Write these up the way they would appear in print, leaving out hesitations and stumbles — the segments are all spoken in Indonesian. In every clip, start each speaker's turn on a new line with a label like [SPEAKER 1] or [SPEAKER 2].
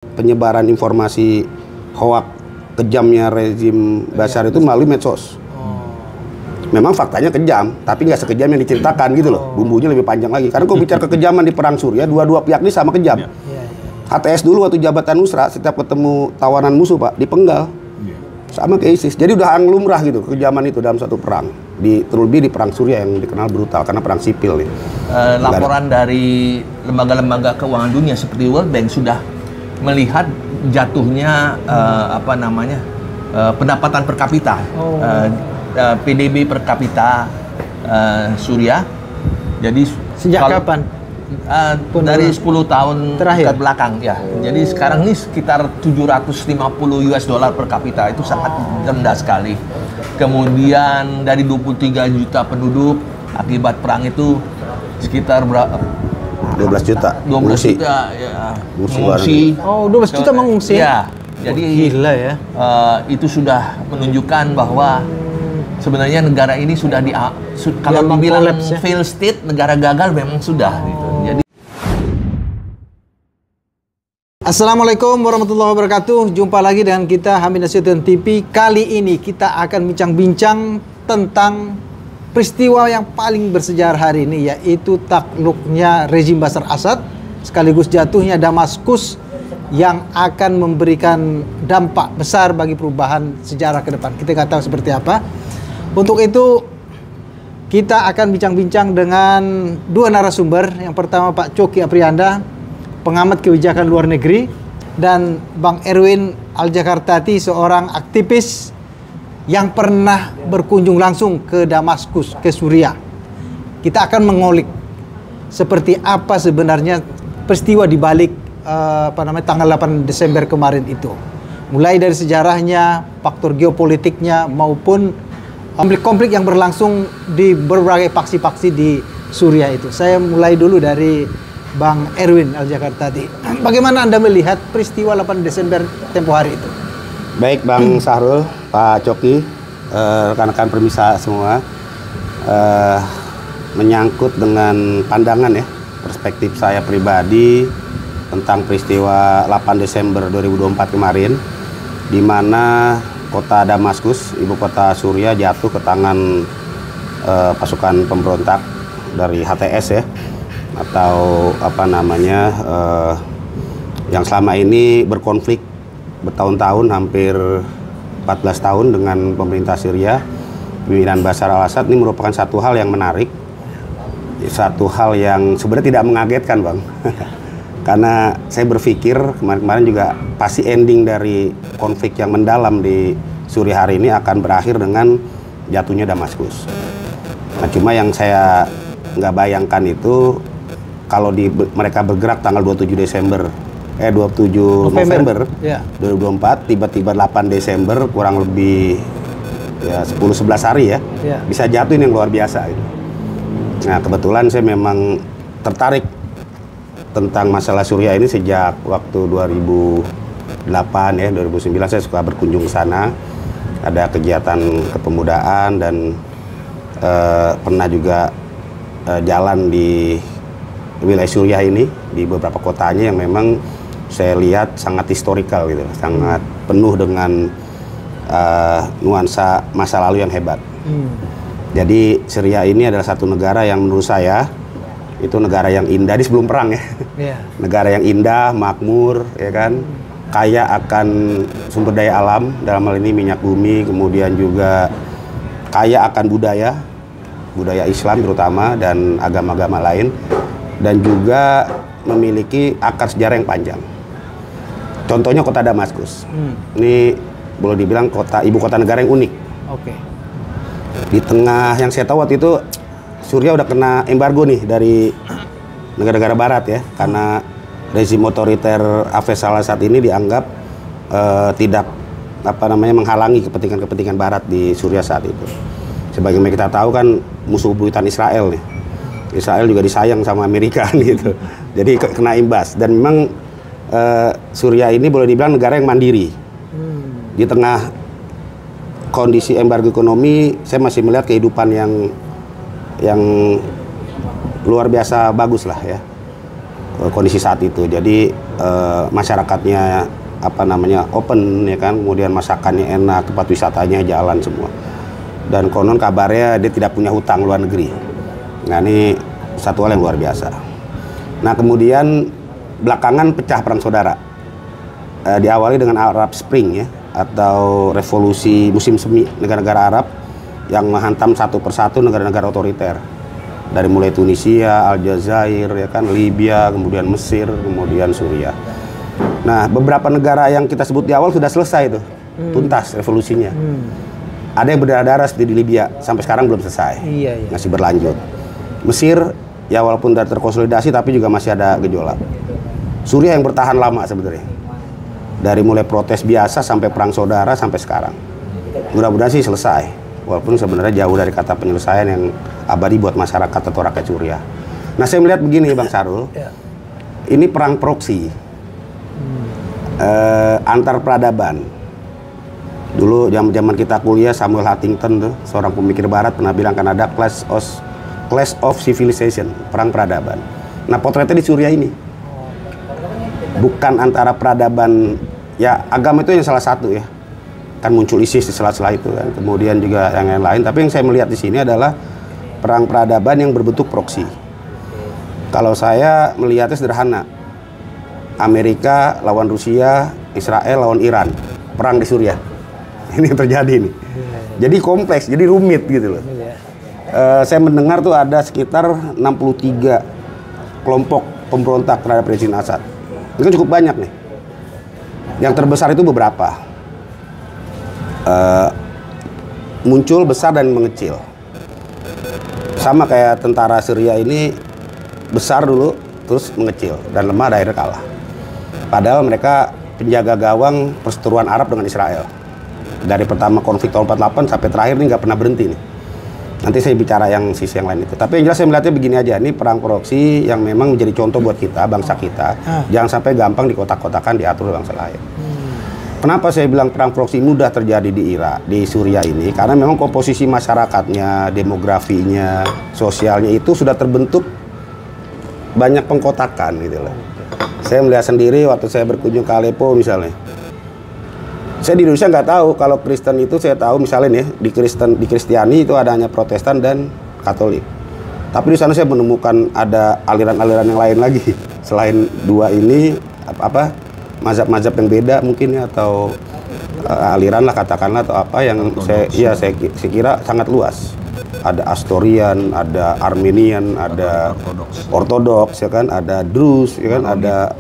[SPEAKER 1] penyebaran informasi hoak kejamnya rezim Bashar itu melalui medsos. Memang faktanya kejam, tapi nggak sekejam yang diceritakan gitu loh. Bumbunya lebih panjang lagi. Karena kalau bicara kekejaman di Perang Suriah, dua-dua pihak ini sama kejam. HTS dulu waktu jabatan Nusra, setiap ketemu tawanan musuh Pak, dipenggal. Sama kayak ISIS. Jadi udah hal lumrah gitu kekejaman itu dalam satu perang. Terlebih di Perang Suriah yang dikenal brutal karena perang sipil nih.
[SPEAKER 2] Laporan dari lembaga-lembaga keuangan dunia seperti World Bank sudah melihat jatuhnya pendapatan per kapita. PDB per kapita Suriah. Jadi
[SPEAKER 3] sejak kapan?
[SPEAKER 2] Dari 10 tahun
[SPEAKER 3] terakhir
[SPEAKER 2] ke belakang ya. Jadi sekarang ini sekitar 750 US dollar per kapita, itu sangat rendah sekali. Kemudian dari 23 juta penduduk akibat perang itu sekitar berapa?
[SPEAKER 1] 12 juta.
[SPEAKER 2] 12 juta ya. Mengungsi.
[SPEAKER 3] Oh, 12 juta mengungsi.
[SPEAKER 2] Ya. Jadi
[SPEAKER 3] gila ya.
[SPEAKER 2] Itu sudah menunjukkan bahwa sebenarnya negara ini sudah kalau dibilang fail state, negara gagal memang sudah gitu. Jadi
[SPEAKER 3] Assalamualaikum warahmatullahi wabarakatuh. Jumpa lagi dengan kita Hamid Nasution TV. Kali ini kita akan bincang-bincang tentang peristiwa yang paling bersejarah hari ini, yaitu takluknya rezim Bashar Assad sekaligus jatuhnya Damaskus yang akan memberikan dampak besar bagi perubahan sejarah ke depan. Kita nggak tahu seperti apa. Untuk itu kita akan bincang-bincang dengan dua narasumber. Yang pertama Pak Coki Aprianda, pengamat kebijakan luar negeri, dan Bang Erwin Aljakartati, seorang aktivis yang pernah berkunjung langsung ke Damaskus, ke Suriah. Kita akan mengulik seperti apa sebenarnya peristiwa di balik tanggal 8 Desember kemarin itu. Mulai dari sejarahnya, faktor geopolitiknya, maupun konflik-konflik yang berlangsung di berbagai faksi-faksi di Suriah itu. Saya mulai dulu dari Bang Erwin Aljakartati. Bagaimana Anda melihat peristiwa 8 Desember tempo hari itu?
[SPEAKER 1] Baik Bang Sahrul, Pak Coki, rekan-rekan permisa semua, menyangkut dengan pandangan ya, perspektif saya pribadi tentang peristiwa 8 Desember 2024 kemarin, di mana kota Damaskus, ibu kota Suriah, jatuh ke tangan pasukan pemberontak dari HTS ya, atau yang selama ini berkonflik bertahun-tahun, hampir 14 tahun dengan pemerintah Syria, pimpinan Bashar al-Assad. Ini merupakan satu hal yang menarik, satu hal yang sebenarnya tidak mengagetkan Bang. Karena saya berpikir kemarin-kemarin juga pasti ending dari konflik yang mendalam di Suriah hari ini akan berakhir dengan jatuhnya Damaskus. Nah, cuma yang saya nggak bayangkan itu kalau mereka bergerak tanggal 27 November 2024, tiba-tiba 8 Desember kurang lebih ya 10-11 hari ya, bisa jatuh, ini yang luar biasa gitu. Nah, kebetulan saya memang tertarik tentang masalah Suriah ini sejak waktu 2008 ya, 2009 saya suka berkunjung ke sana, ada kegiatan kepemudaan dan pernah juga jalan di wilayah Suriah ini, di beberapa kotanya yang memang saya lihat sangat historikal gitu, sangat penuh dengan nuansa masa lalu yang hebat. Jadi Syria ini adalah satu negara yang menurut saya itu negara yang indah di sebelum perang ya. Negara yang indah, makmur, ya kan, kaya akan sumber daya alam, dalam hal ini minyak bumi, kemudian juga kaya akan budaya Islam terutama dan agama-agama lain, dan juga memiliki akar sejarah yang panjang. Contohnya kota Damaskus. Ini boleh dibilang ibu kota negara yang unik. Di tengah, yang saya tahu waktu itu Suriah udah kena embargo nih dari negara-negara barat ya, karena rezim otoriter Hafez al-Assad ini dianggap tidak menghalangi kepentingan barat di Suriah saat itu. Sebagaimana kita tahu kan musuh buyutan Israel nih. Israel juga disayang sama Amerika gitu. Jadi kena imbas, dan memang Suriah ini boleh dibilang negara yang mandiri. Di tengah kondisi embargo ekonomi, saya masih melihat kehidupan yang luar biasa bagus lah ya kondisi saat itu. Jadi masyarakatnya apa namanya open ya kan, kemudian masakannya enak, tempat wisatanya jalan semua. Dan konon kabarnya dia tidak punya hutang luar negeri. Nah ini satu hal yang luar biasa. Nah kemudian belakangan pecah perang saudara. Diawali dengan Arab Spring ya, atau revolusi musim semi negara-negara Arab yang menghantam satu persatu negara-negara otoriter. Dari mulai Tunisia, Aljazair, ya kan, Libya, kemudian Mesir, kemudian Suriah. Nah, beberapa negara yang kita sebut di awal sudah selesai tuh, tuntas revolusinya. Ada yang berdarah-darah seperti di Libya, sampai sekarang belum selesai, masih berlanjut. Mesir, ya walaupun sudah terkonsolidasi, tapi juga masih ada gejolak. Suriah yang bertahan lama sebenarnya, dari mulai protes biasa sampai perang saudara sampai sekarang. Mudah-mudahan sih selesai, walaupun sebenarnya jauh dari kata penyelesaian yang abadi buat masyarakat atau rakyat Suriah. Nah, saya melihat begini Bang Sarul, ini perang proksi. Antar peradaban. Dulu zaman kita kuliah, Samuel Huntington tuh, seorang pemikir barat, pernah bilang kan ada clash of civilization, perang peradaban. Nah, potretnya di Suriah ini bukan antara peradaban, ya agama itu yang salah satu ya, kan muncul ISIS di sela-sela itu kan, kemudian juga yang lain. Tapi yang saya melihat di sini adalah perang peradaban yang berbentuk proksi. Kalau saya melihatnya sederhana, Amerika lawan Rusia, Israel lawan Iran, perang di Suriah. Ini yang terjadi nih. Jadi kompleks, jadi rumit gitu loh. Saya mendengar tuh ada sekitar 63 kelompok pemberontak terhadap Presiden Assad. Itu cukup banyak nih. Yang terbesar itu beberapa. Muncul, besar, dan mengecil. Sama kayak tentara Syria ini, besar dulu, terus mengecil, dan lemah, akhirnya kalah. Padahal mereka penjaga gawang perseteruan Arab dengan Israel. Dari pertama konflik tahun 48 sampai terakhir ini nggak pernah berhenti nih. Nanti saya bicara yang sisi yang lain itu. Tapi yang jelas saya melihatnya begini aja, ini perang proksi yang memang menjadi contoh buat kita, bangsa kita. Jangan sampai gampang dikotak-kotakan, diatur bangsa lain. Kenapa saya bilang perang proksi mudah terjadi di Irak, di Suriah ini? Karena memang komposisi masyarakatnya, demografinya, sosialnya itu sudah terbentuk banyak pengkotakan gitu loh. Saya melihat sendiri waktu saya berkunjung ke Aleppo misalnya. Saya di Indonesia nggak tahu kalau Kristen itu, saya tahu misalnya nih di Kristiani itu ada hanya Protestan dan Katolik. Tapi di sana saya menemukan ada aliran-aliran yang lain lagi selain dua ini, apa mazhab-mazhab yang beda mungkin ya, atau aliran lah katakanlah, atau apa yang saya kira sangat luas. Ada Astorian, ada Armenian, ada Ortodoks ya kan, ada Druze ya kan, ada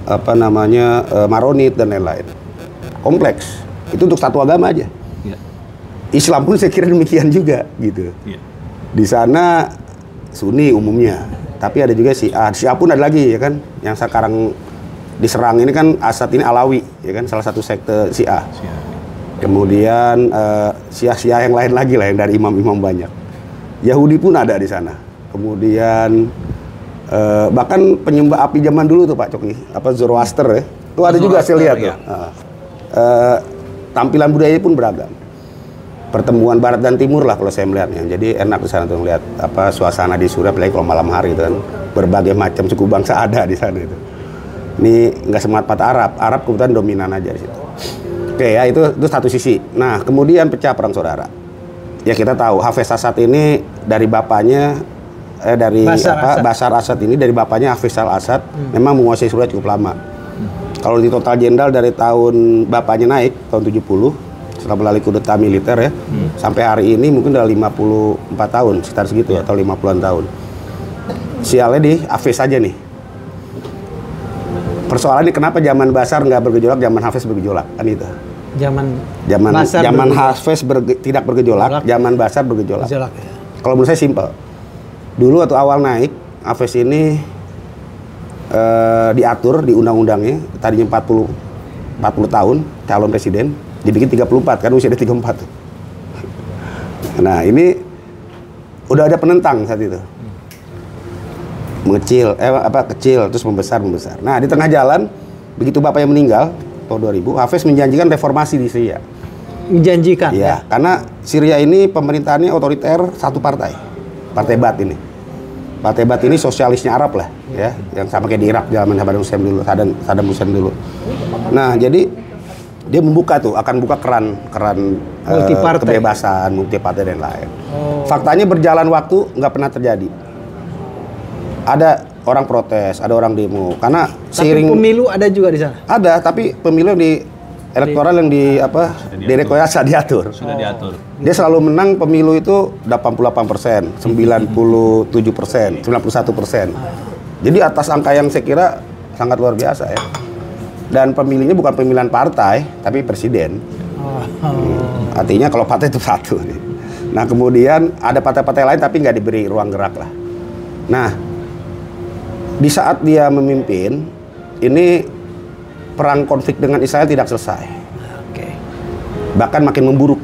[SPEAKER 1] apa namanya Maronit dan lain-lain. Kompleks. Itu untuk satu agama aja. Islam pun saya kira demikian juga gitu. Di sana Sunni umumnya, tapi ada juga Syiah. Syiah pun ada lagi ya kan, yang sekarang diserang ini kan Assad ini Alawi ya kan, salah satu sekte Syiah. Kemudian Syiah yang lain lagi lah, yang dari imam-imam banyak. Yahudi pun ada di sana. Kemudian bahkan penyembah api zaman dulu tuh Pak Coki, apa Zoroaster ya, itu ada juga saya lihat tuh. Tampilan budaya pun beragam. Pertemuan Barat dan Timur lah kalau saya melihatnya. Jadi enak di sana tuh melihat apa suasana di Suriah, apalagi kalau malam hari itu kan, berbagai macam suku bangsa ada di sana itu. Ini nggak semat Arab. Arab kebetulan dominan aja di situ. Oke ya, itu satu sisi. Nah, kemudian pecah perang saudara. Ya kita tahu Hafez Assad ini dari bapaknya dari Bashar Assad ini dari bapaknya Hafez al-Assad memang menguasai Suriah cukup lama. Kalau di total jenderal dari tahun bapaknya naik tahun 70 setelah melalui kudeta militer ya, sampai hari ini mungkin udah 54 tahun, sekitar segitu atau 50-an tahun. Sialnya di Hafez aja nih. Persoalannya kenapa zaman Bashar nggak bergejolak, zaman Hafez bergejolak kan itu. Zaman Hafez tidak bergejolak, zaman Bashar bergejolak. Ya. Kalau menurut saya simpel. Dulu waktu awal naik, Hafez ini diatur di undang-undangnya, tadinya 40 tahun calon presiden, dibikin 34 kan usia dia 34 tuh. Nah ini udah ada penentang saat itu. Kecil terus membesar. Nah di tengah jalan begitu bapaknya meninggal tahun 2000, Hafez menjanjikan reformasi di Syria.
[SPEAKER 3] Menjanjikan?
[SPEAKER 1] Ya, karena Syria ini pemerintahannya otoriter satu partai Baath ini. Pak Tebat ini sosialisnya Arab lah, ya, yang sama kayak di Irak zaman Saddam Hussein dulu. Nah, jadi dia membuka tuh, akan buka keran kebebasan, multipartai dan lain. Faktanya berjalan waktu nggak pernah terjadi. Ada orang protes, ada orang demo, karena seiring.
[SPEAKER 3] Tapi pemilu ada juga di sana.
[SPEAKER 1] Ada, tapi pemilu yang di elektoral yang direkayasa diatur.
[SPEAKER 2] Sudah diatur.
[SPEAKER 1] Dia selalu menang pemilu itu 88%, 97%, 91%. Jadi atas angka yang saya kira sangat luar biasa ya. Dan pemilihnya bukan pemilihan partai, tapi presiden. Artinya kalau partai itu satu. Nah kemudian ada partai-partai lain tapi nggak diberi ruang gerak lah. Nah di saat dia memimpin, ini perang konflik dengan Israel tidak selesai. Bahkan makin memburuk.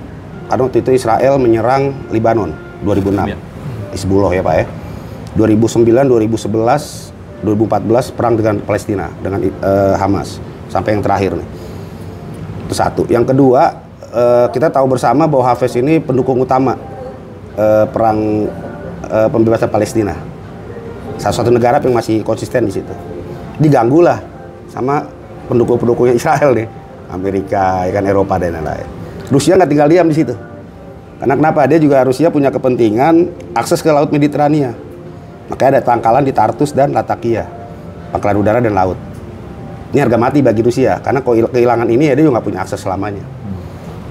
[SPEAKER 1] Karena waktu itu Israel menyerang Lebanon 2006. Hizbullah ya Pak ya. 2009, 2011, 2014 perang dengan Palestina, dengan Hamas. Sampai yang terakhir nih. Itu satu. Yang kedua, kita tahu bersama bahwa Hafez ini pendukung utama perang pembebasan Palestina. Salah satu negara yang masih konsisten di situ. Diganggulah sama pendukung-pendukungnya Israel nih, Amerika, ya kan, Eropa dan lain-lain. Rusia nggak tinggal diam di situ. Karena kenapa? Dia juga Rusia punya kepentingan akses ke Laut Mediterania. Makanya ada tangkalan di Tartus dan Latakia, pangkalan udara dan laut. Ini harga mati bagi Rusia, karena kehilangan ini ya dia juga nggak punya akses selamanya.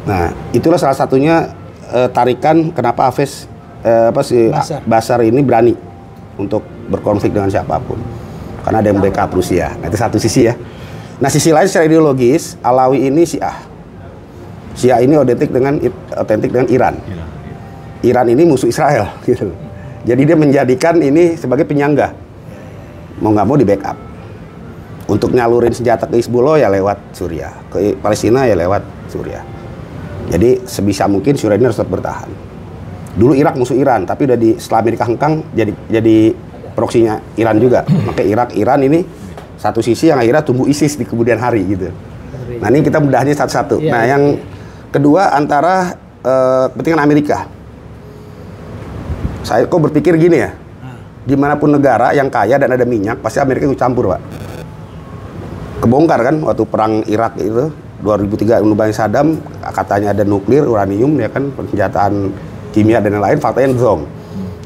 [SPEAKER 1] Nah, itulah salah satunya tarikan kenapa Hafez Bashar ini berani untuk berkonflik dengan siapapun. Karena ada yang backup Rusia. Nah, itu satu sisi ya. Nah, sisi lain secara ideologis, Alawi ini Syiah. Syiah ini otentik dengan Iran. Iran ini musuh Israel, gitu. Jadi dia menjadikan ini sebagai penyangga. Mau nggak mau di backup. Untuk nyalurin senjata ke Hizbullah ya lewat Suriah, ke Palestina ya lewat Suriah. Jadi sebisa mungkin Suriah ini harus tetap bertahan. Dulu Irak musuh Iran, tapi udah setelah Amerika hengkang jadi proksinya Iran juga. Makanya Iran ini satu sisi yang akhirnya tumbuh ISIS di kemudian hari gitu. Nah ini kita bedahnya satu-satu. Nah yang kedua antara kepentingan Amerika. Saya kok berpikir gini ya, dimanapun negara yang kaya dan ada minyak pasti Amerika ikut campur Pak. Kebongkar kan waktu perang Irak itu 2003 menubang Saddam, katanya ada nuklir, uranium ya kan, senjataan kimia dan lain-lain, faktanya zong.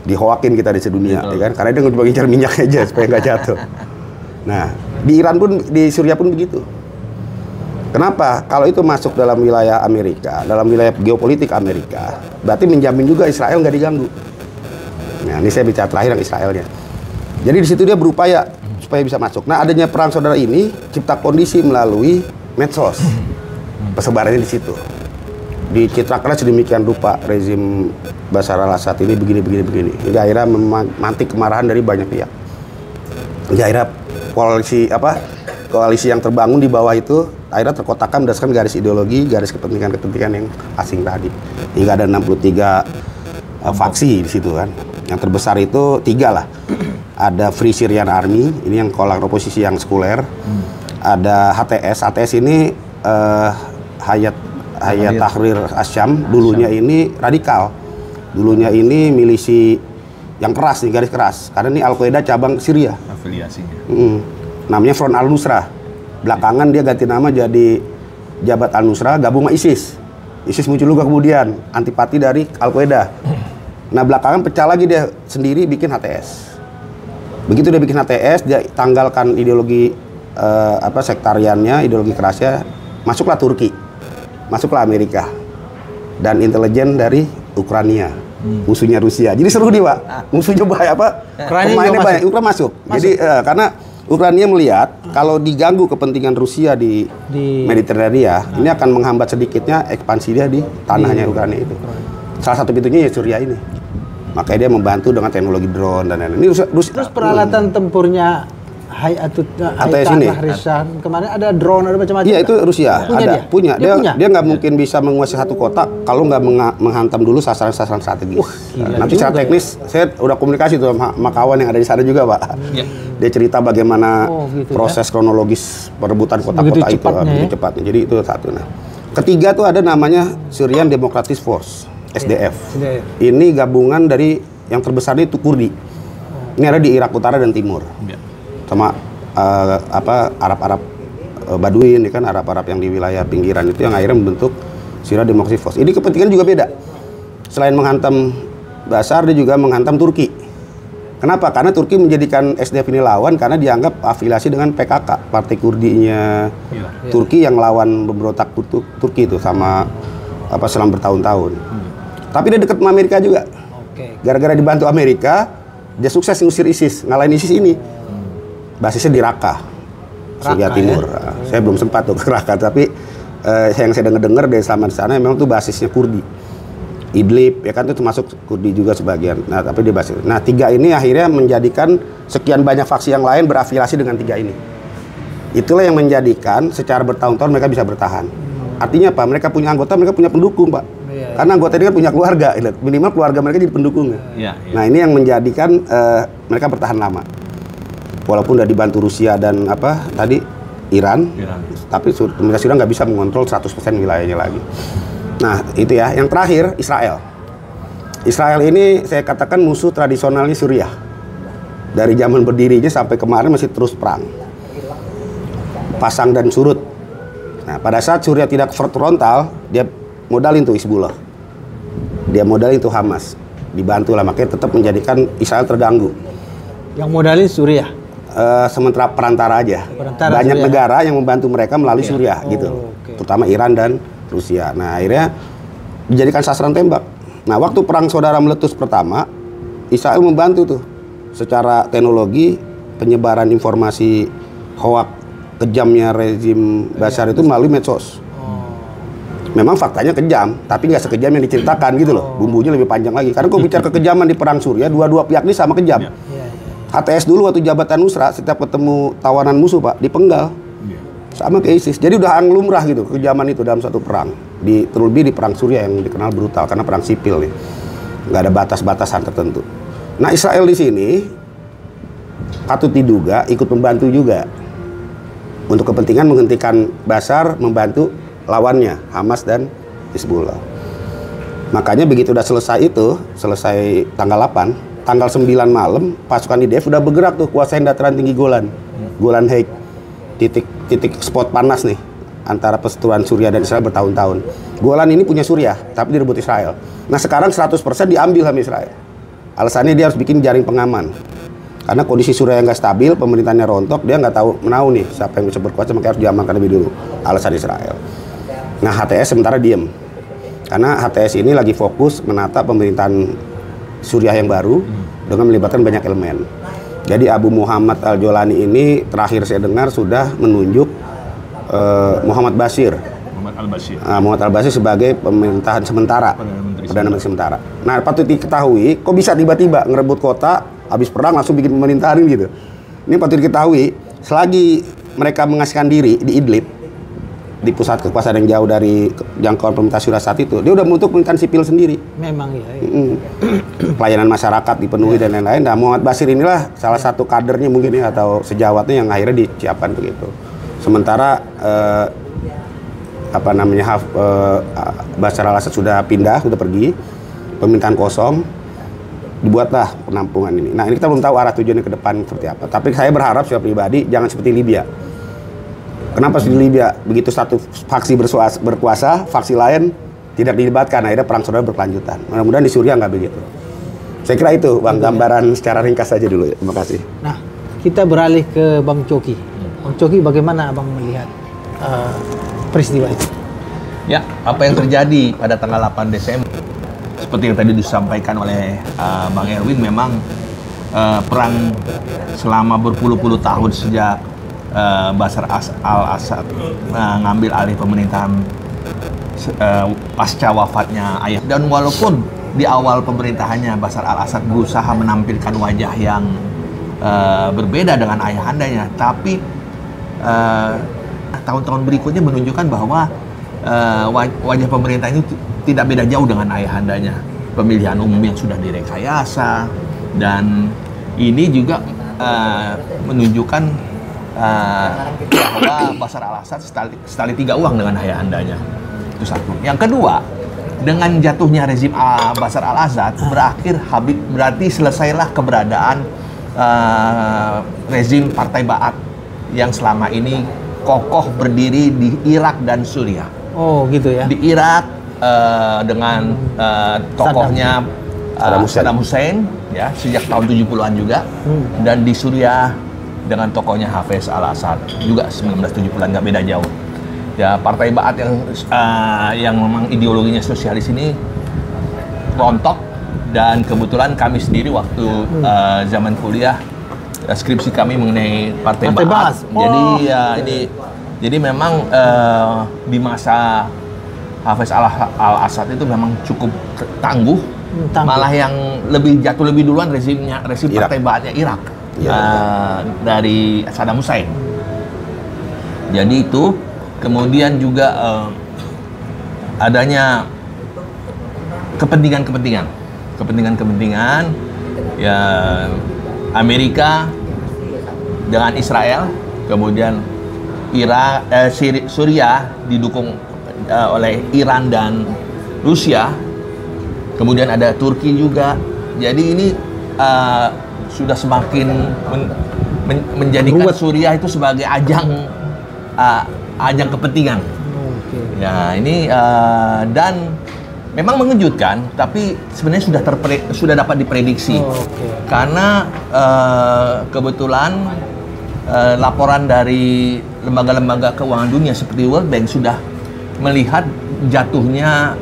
[SPEAKER 1] Dihoakin kita di sedunia ya kan, karena dia cuma ngincar minyak aja supaya nggak jatuh. Nah, di Iran pun, di Suriah pun begitu. Kenapa? Kalau itu masuk dalam wilayah Amerika, dalam wilayah geopolitik Amerika, berarti menjamin juga Israel nggak diganggu. Nah, ini saya bicara terakhir yang Israelnya. Jadi di situ dia berupaya supaya bisa masuk. Nah, adanya perang saudara ini cipta kondisi melalui medsos. Persebarannya di situ. Dicitrakan sedemikian rupa rezim Bashar al-Assad ini begini. Hingga akhirnya memantik kemarahan dari banyak pihak. Hingga akhirnya koalisi yang terbangun di bawah itu akhirnya terkotakkan berdasarkan garis ideologi, garis kepentingan yang asing tadi. Hingga ada 63 faksi di situ kan. Yang terbesar itu 3 lah. Ada Free Syrian Army, ini yang kolak oposisi yang sekuler. Ada HTS ini Hayat Tahrir Asyam, dulunya ini radikal. Dulunya ini milisi yang keras nih, garis keras. Karena ini Al-Qaeda cabang Syria.
[SPEAKER 2] Afiliasinya.
[SPEAKER 1] Namanya Front Al-Nusra. Belakangan dia ganti nama jadi Jabat Al-Nusra, gabung sama ISIS. ISIS muncul juga kemudian, antipati dari Al-Qaeda. Nah belakangan pecah lagi dia sendiri bikin HTS. Begitu dia bikin HTS, dia tanggalkan ideologi sektariannya, ideologi kerasnya, masuklah Turki, masuklah Amerika, dan intelijen dari Ukraina, musuhnya Rusia. Jadi seru nih Pak, musuhnya bahaya apa? Pemainnya banyak, Ukraina masuk. Jadi karena Ukraina melihat kalau diganggu kepentingan Rusia di Mediterania, ini akan menghambat sedikitnya ekspansi dia di tanahnya Ukraina itu. Salah satu pintunya ya Suriah ini. Makanya dia membantu dengan teknologi drone dan lain-lain.
[SPEAKER 3] Terus peralatan tempurnya Hayat kemarin ada drone, ada macam-macam.
[SPEAKER 1] Iya itu Rusia. Punya. Dia nggak mungkin bisa menguasai satu kota kalau nggak menghantam dulu sasaran-sasaran strategis. Nanti secara teknis saya udah komunikasi tuh sama kawan yang ada di sana juga Pak. Dia cerita bagaimana proses kronologis perebutan kota-kota itu begitu cepatnya. Jadi itu satu. Nah, ketiga tuh ada namanya Syrian Democratic Force. SDF. Ini gabungan dari yang terbesar itu Kurdi. Ini ada di Irak Utara dan Timur. Sama Arab-Arab Baduin, kan Arab-Arab yang di wilayah pinggiran itu yang akhirnya membentuk Syria Democratic Force. Ini kepentingan juga beda. Selain menghantam Bashar, dia juga menghantam Turki. Kenapa? Karena Turki menjadikan SDF ini lawan karena dianggap afiliasi dengan PKK, Partai Kurdinya Turki yang lawan pemberontak Turki itu sama selama bertahun-tahun. Tapi dia dekat sama Amerika juga. Gara-gara dibantu Amerika, dia sukses ngusir ISIS, ngalahin ISIS ini. Basisnya di Raqqa, Syria Timur. Ya? Saya belum sempat tuh ke Raqqa, tapi yang saya dengar dari selama di sana memang tuh basisnya Kurdi. Idlib, ya kan itu termasuk Kurdi juga sebagian. Nah, tapi dia basis. Nah, 3 ini akhirnya menjadikan sekian banyak faksi yang lain berafiliasi dengan 3 ini. Itulah yang menjadikan secara bertahun-tahun mereka bisa bertahan. Artinya apa? Mereka punya anggota, mereka punya pendukung, Pak. Karena anggota ini kan punya keluarga, minimal keluarga mereka jadi pendukung. Nah, ini yang menjadikan mereka bertahan lama. Walaupun udah dibantu Rusia dan Iran. Tapi pemerintah Syria nggak bisa mengontrol 100% wilayahnya lagi. Nah, itu ya. Yang terakhir, Israel. Israel ini saya katakan musuh tradisionalnya Suriah. Dari zaman berdirinya sampai kemarin masih terus perang. Pasang dan surut. Nah, pada saat Suriah tidak frontal, dia modalin tuh Hizbullah. Dia modalin tuh Hamas. Dibantu lah, makanya tetap menjadikan Israel terganggu.
[SPEAKER 3] Yang modalin Suriah?
[SPEAKER 1] Sementara perantara aja. Banyak Suriah. Negara yang membantu mereka melalui Suriah gitu. Terutama Iran dan Rusia. Nah, akhirnya dijadikan sasaran tembak. Nah, waktu perang saudara meletus pertama, Israel membantu tuh secara teknologi penyebaran informasi hoak kejamnya rezim Bashar itu melalui medsos. Memang faktanya kejam, tapi nggak sekejam yang diceritakan gitu loh. Bumbunya lebih panjang lagi. Karena kalau bicara kekejaman di perang Suriah, dua-dua pihak ini sama kejam. HTS dulu waktu jabatan Nusra, setiap ketemu tawanan musuh, Pak, dipenggal. Sama kayak ISIS. Jadi udah lumrah gitu kekejaman itu dalam satu perang. Terlebih di perang Suriah yang dikenal brutal karena perang sipil nih. Nggak ada batas-batasan tertentu. Nah, Israel di sini patut diduga ikut membantu juga untuk kepentingan menghentikan Bashar, membantu lawannya Hamas dan Hizbullah. Makanya begitu udah selesai tanggal 8, tanggal 9 malam pasukan IDF udah bergerak tuh kuasain dataran tinggi Golan Heights. Titik spot panas nih antara perseteruan Suriah dan Israel bertahun-tahun. Golan ini punya Suriah, tapi direbut Israel. Nah, sekarang 100% diambil sama Israel. Alasannya dia harus bikin jaring pengaman. Karena kondisi Suriah yang nggak stabil, pemerintahnya rontok, dia nggak tahu nih siapa yang bisa berkuasa, makanya harus diamankan lebih dulu. Alasan Israel. Nah, HTS sementara diem. Karena HTS ini lagi fokus menata pemerintahan Suriah yang baru dengan melibatkan banyak elemen. Jadi Abu Muhammad Al-Jolani ini terakhir saya dengar sudah menunjuk Muhammad Bashir. Muhammad Al-Bashir sebagai pemerintahan sementara. Perdana Menteri sementara. Nah, patut diketahui, kok bisa tiba-tiba ngerebut kota, habis perang langsung bikin pemerintahan gitu. Ini patut diketahui, selagi mereka mengasihkan diri di Idlib, di pusat kekuasaan yang jauh dari jangkauan pemerintah Syria saat itu, dia udah membentuk pemerintahan sipil sendiri.
[SPEAKER 3] Memang ya.
[SPEAKER 1] Pelayanan masyarakat dipenuhi dan lain-lain. Nah, Muhammad Bashir inilah salah satu kadernya mungkin ya, atau sejawatnya yang akhirnya disiapkan begitu. Sementara Bashar al-Assad sudah pindah, sudah pergi, pemerintahan kosong, dibuatlah penampungan ini. Nah, ini kita belum tahu arah tujuannya ke depan seperti apa. Tapi saya berharap secara pribadi jangan seperti Libya. Kenapa di Libya begitu satu faksi berkuasa, faksi lain tidak dilibatkan, akhirnya perang saudara berkelanjutan. Mudah-mudahan di Suriah nggak begitu. Saya kira itu, Bang, gambaran secara ringkas saja dulu ya. Terima kasih.
[SPEAKER 3] Nah, kita beralih ke Bang Coki. Bang Coki, bagaimana Abang melihat peristiwa itu?
[SPEAKER 2] Ya, apa yang terjadi pada tanggal 8 Desember seperti yang tadi disampaikan oleh Bang Erwin, memang perang selama berpuluh-puluh tahun sejak Bashar al-Assad ngambil alih pemerintahan pasca wafatnya ayah. Dan walaupun di awal pemerintahannya Bashar al-Assad berusaha menampilkan wajah yang berbeda dengan ayahandanya, tapi tahun-tahun berikutnya menunjukkan bahwa wajah pemerintah ini tidak beda jauh dengan ayahandanya. Pemilihan umum yang sudah direkayasa, dan ini juga menunjukkan bahwa Bashar al-Assad setali tiga uang dengan ayahandanya. Itu satu. Yang kedua, dengan jatuhnya rezim Bashar al-Assad berarti selesailah keberadaan rezim Partai Ba'ath yang selama ini kokoh berdiri di Irak dan Suriah.
[SPEAKER 3] Oh gitu ya.
[SPEAKER 2] Di Irak dengan tokohnya Saddam Hussein ya sejak tahun 70-an juga, dan di Suriah dengan tokohnya Hafez al-Assad juga 1970-an, nggak beda jauh. Ya, Partai Ba'ath yang memang ideologinya sosialis ini rontok, dan kebetulan kami sendiri waktu zaman kuliah skripsi kami mengenai Partai Ba'ath. Jadi ya jadi memang di masa Hafez al-Assad itu memang cukup tangguh. Malah yang jatuh lebih duluan rezim Partai Ba'athnya Irak dari Saddam Hussein. Jadi itu kemudian juga adanya kepentingan ya Amerika dengan Israel, kemudian Suriah didukung oleh Iran dan Rusia. Kemudian ada Turki juga. Jadi ini sudah semakin menjadikan Suriah itu sebagai ajang kepentingan. Ya ini dan memang mengejutkan, tapi sebenarnya sudah dapat diprediksi. Karena kebetulan laporan dari lembaga-lembaga keuangan dunia seperti World Bank sudah melihat jatuhnya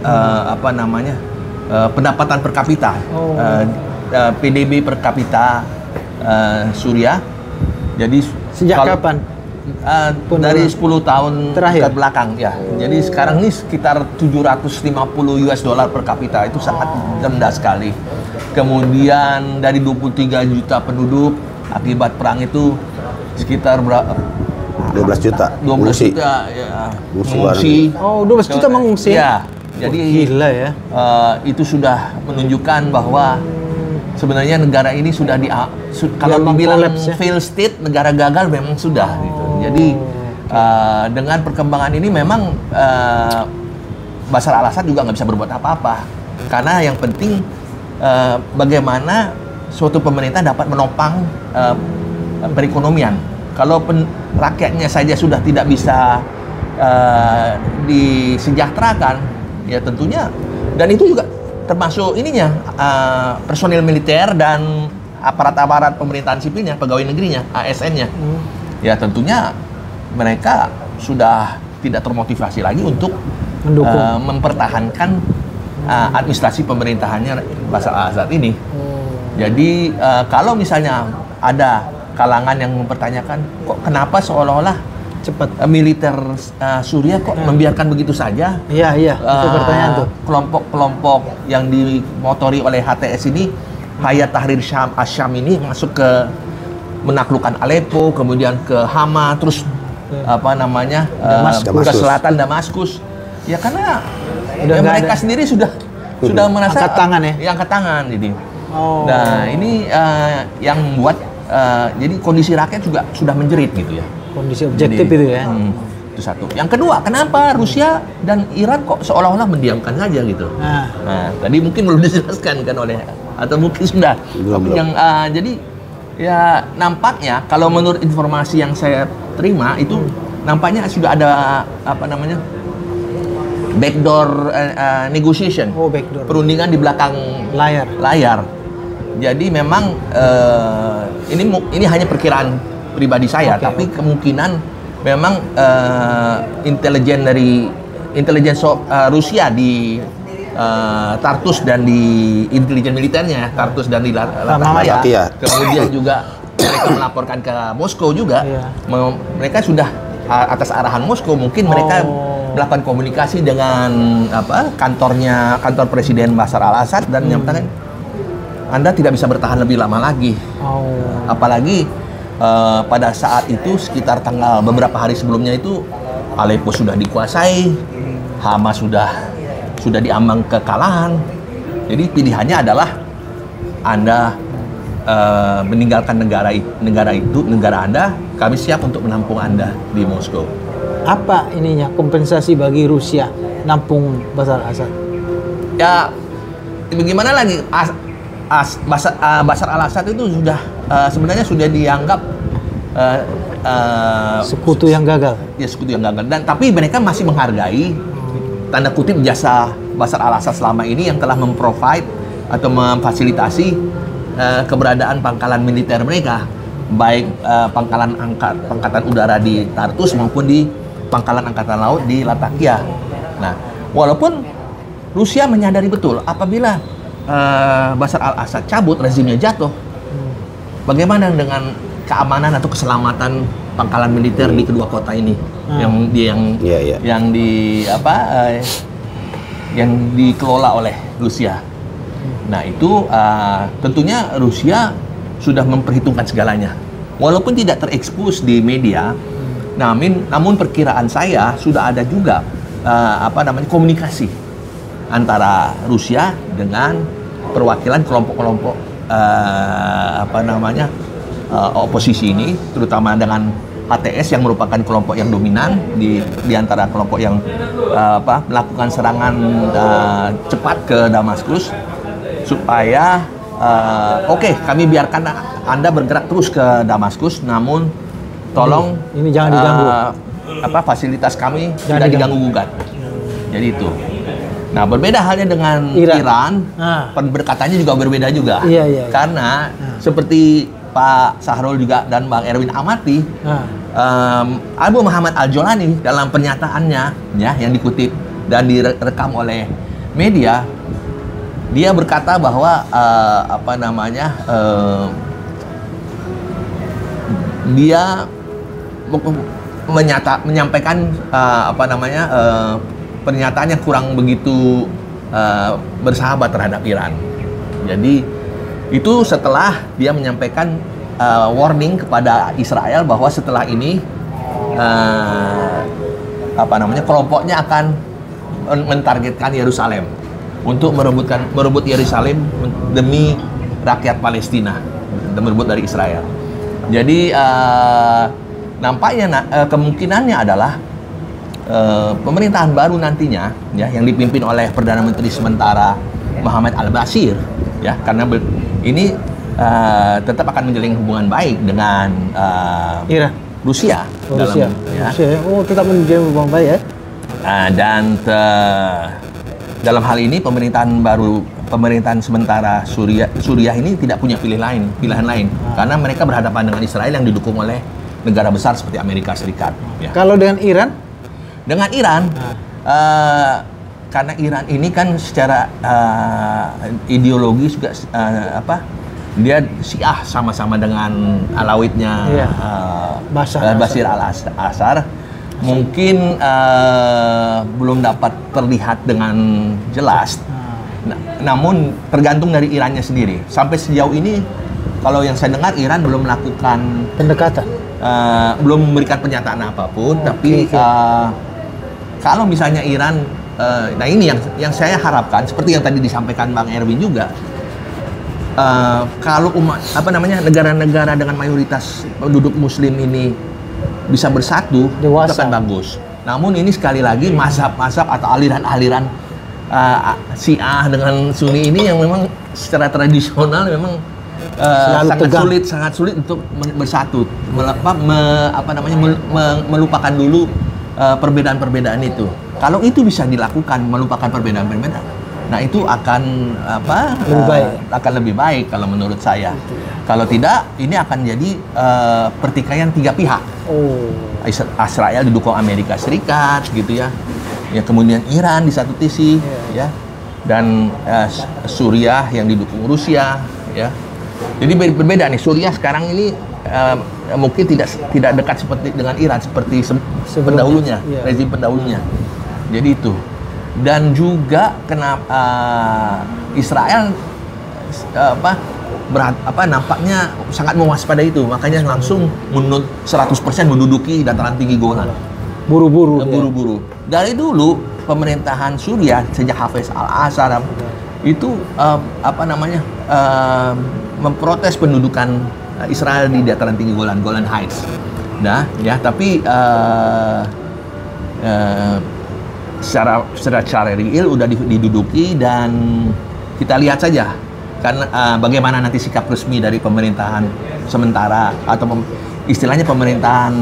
[SPEAKER 2] pendapatan per kapita, PDB per kapita Suriah. Jadi
[SPEAKER 3] sejak kapan?
[SPEAKER 2] Dari 10 tahun
[SPEAKER 3] terakhir
[SPEAKER 2] ke belakang ya. Jadi sekarang ini sekitar 750 US dollar per kapita, itu sangat rendah sekali. Kemudian dari 23 juta penduduk akibat perang itu sekitar berapa?
[SPEAKER 1] 12 juta.
[SPEAKER 2] 12 juta ya. Mengungsi.
[SPEAKER 3] Oh, 12 juta mengungsi.
[SPEAKER 2] Ya. Jadi
[SPEAKER 3] gila ya.
[SPEAKER 2] Itu sudah menunjukkan bahwa sebenarnya negara ini sudah kalau dibilang fail state, negara gagal memang sudah gitu. Jadi dengan perkembangan ini memang Bashar al-Assad juga nggak bisa berbuat apa-apa, karena yang penting bagaimana suatu pemerintah dapat menopang perekonomian. Kalau rakyatnya saja sudah tidak bisa disejahterakan, ya tentunya, dan itu juga termasuk ininya personil militer dan aparat-aparat pemerintahan sipilnya, pegawai negerinya, ASN-nya. Ya tentunya mereka sudah tidak termotivasi lagi untuk mempertahankan administrasi pemerintahannya Bashar al-Assad ini. Jadi kalau misalnya ada kalangan yang mempertanyakan, kok kenapa seolah-olah cepat militer Suriah kok membiarkan begitu saja?
[SPEAKER 3] Iya, itu pertanyaan tuh.
[SPEAKER 2] Kelompok yang dimotori oleh HTS ini, Hayat Tahrir Asyam ini masuk ke menaklukkan Aleppo, kemudian ke Hama, terus ke selatan Damaskus. Ya karena mereka sendiri sudah merasa
[SPEAKER 3] angkat tangan ya.
[SPEAKER 2] Angkat tangan jadi. Nah, ini yang membuat jadi kondisi rakyat juga sudah menjerit gitu ya.
[SPEAKER 3] Kondisi objektif itu ya.
[SPEAKER 2] Itu satu. Yang kedua, kenapa Rusia dan Iran kok seolah-olah mendiamkan saja gitu? Nah, tadi mungkin belum dijelaskan kan atau mungkin sudah. Tapi yang jadi ya nampaknya kalau menurut informasi yang saya terima itu nampaknya sudah ada backdoor negotiation.
[SPEAKER 3] Backdoor.
[SPEAKER 2] Perundingan di belakang layar. Jadi memang ini hanya perkiraan pribadi saya, tapi kemungkinan memang intelijen Rusia di Tartus dan di intelijen militernya Tartus dan di Latmaya, kemudian juga mereka melaporkan ke Moskow juga. Mereka sudah atas arahan Moskow, mungkin mereka melakukan komunikasi dengan kantor Presiden Bashar al-Assad dan menyatakan Anda tidak bisa bertahan lebih lama lagi. Apalagi pada saat itu sekitar beberapa hari sebelumnya itu Aleppo sudah dikuasai, Hama sudah diambang kekalahan. Jadi pilihannya adalah Anda meninggalkan negara Anda, kami siap untuk menampung Anda di Moskow.
[SPEAKER 3] Apa ininya kompensasi bagi Rusia nampung Bashar al-Assad?
[SPEAKER 2] Ya bagaimana lagi? Bashar al-Assad itu sebenarnya sudah dianggap
[SPEAKER 3] sekutu yang gagal.
[SPEAKER 2] Ya, sekutu yang gagal. Dan tapi mereka masih menghargai tanda kutip jasa Bashar al-Assad selama ini yang telah memprovide atau memfasilitasi keberadaan pangkalan militer mereka, baik pangkatan udara di Tartus maupun di pangkalan angkatan laut di Latakia. Nah, walaupun Rusia menyadari betul apabila Bashar al-Assad cabut, rezimnya jatuh, bagaimana dengan keamanan atau keselamatan pangkalan militer di kedua kota ini yang dikelola oleh Rusia. Nah, itu tentunya Rusia sudah memperhitungkan segalanya. Walaupun tidak terekspos di media, namun perkiraan saya sudah ada juga komunikasi antara Rusia dengan perwakilan kelompok-kelompok oposisi ini, terutama dengan HTS yang merupakan kelompok yang dominan di antara kelompok yang melakukan serangan cepat ke Damaskus, supaya kami biarkan Anda bergerak terus ke Damaskus, namun tolong
[SPEAKER 3] ini jangan diganggu.
[SPEAKER 2] Fasilitas kami tidak diganggu gugat. Jadi itu. Nah, berbeda halnya dengan Iran. Pendekatannya juga berbeda juga.
[SPEAKER 3] Iya.
[SPEAKER 2] Karena seperti Pak Sahrul juga dan Bang Erwin amati, Abu Muhammad Al-Jolani dalam pernyataannya yang dikutip dan direkam oleh media, dia berkata bahwa dia menyampaikan pernyataan yang kurang begitu bersahabat terhadap Iran. Jadi itu setelah dia menyampaikan warning kepada Israel bahwa setelah ini kelompoknya akan mentargetkan Yerusalem untuk merebut Yerusalem demi rakyat Palestina, merebut dari Israel. Jadi nampaknya kemungkinannya adalah pemerintahan baru nantinya yang dipimpin oleh Perdana Menteri sementara Muhammad Al-Bashir, karena ini tetap akan menjalin hubungan baik dengan Rusia.
[SPEAKER 3] Tetap menjalin hubungan baik ya.
[SPEAKER 2] Dan dalam hal ini pemerintahan sementara Suriah ini tidak punya pilihan lain karena mereka berhadapan dengan Israel yang didukung oleh negara besar seperti Amerika Serikat.
[SPEAKER 3] Kalau dengan Iran?
[SPEAKER 2] Dengan Iran, karena Iran ini kan secara ideologi juga dia Syiah sama-sama dengan Alawitnya Bashir al-Assad, mungkin belum dapat terlihat dengan jelas. Namun tergantung dari Irannya sendiri. Sampai sejauh ini, kalau yang saya dengar, Iran belum melakukan
[SPEAKER 3] pendekatan,
[SPEAKER 2] belum memberikan pernyataan apapun. Tapi kalau misalnya Iran, nah ini yang saya harapkan, seperti yang tadi disampaikan Bang Erwin juga, kalau negara-negara dengan mayoritas penduduk Muslim ini bisa bersatu, itu akan bagus. Namun ini sekali lagi mazhab-mazhab atau aliran-aliran Syiah dengan Sunni ini yang memang secara tradisional memang sangat sulit untuk bersatu, melupakan dulu perbedaan-perbedaan itu. Kalau itu bisa dilakukan, melupakan perbedaan-perbedaan, nah itu akan lebih baik kalau menurut saya. Kalau tidak, ini akan jadi pertikaian tiga pihak. Israel didukung Amerika Serikat, gitu ya. Ya, kemudian Iran di satu sisi, dan Suriah yang didukung Rusia, ya. Jadi berbeda nih. Suriah sekarang ini mungkin tidak dekat seperti dengan Iran seperti pendahulunya, rezim pendahulunya. Jadi itu. Dan juga kenapa Israel nampaknya sangat mewaspadai itu, makanya langsung 100% menduduki dataran tinggi Golan. Buru-buru. Dari dulu pemerintahan Suriah sejak Hafez al-Assad itu memprotes pendudukan Israel di dataran tinggi Golan Heights. Nah, ya, tapi secara real udah diduduki, dan kita lihat saja karena bagaimana nanti sikap resmi dari pemerintahan sementara atau istilahnya pemerintahan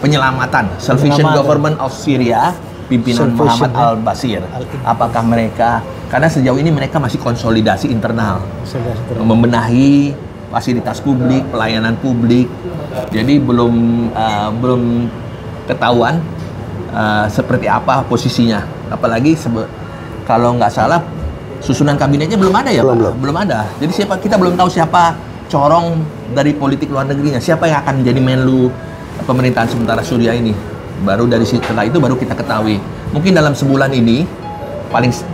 [SPEAKER 2] penyelamatan, Salvation Government of Syria, pimpinan Muhammad al-Bashir. Apakah mereka, karena sejauh ini mereka masih konsolidasi internal, membenahi fasilitas publik, pelayanan publik, jadi belum ketahuan seperti apa posisinya. Apalagi kalau nggak salah susunan kabinetnya belum ada ya, belum ada. Jadi kita belum tahu siapa corong dari politik luar negerinya, siapa yang akan menjadi Menlu pemerintahan sementara Suriah ini. Baru dari setelah itu baru kita ketahui. Mungkin dalam sebulan ini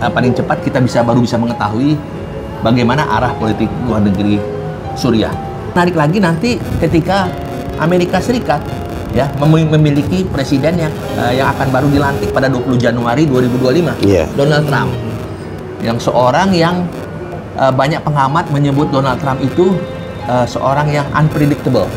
[SPEAKER 2] paling cepat kita baru bisa mengetahui bagaimana arah politik luar negeri Suriah. Menarik lagi nanti ketika Amerika Serikat ya memiliki presiden yang akan baru dilantik pada 20 Januari 2025, Donald Trump. Yang seorang yang banyak pengamat menyebut Donald Trump itu seorang yang unpredictable.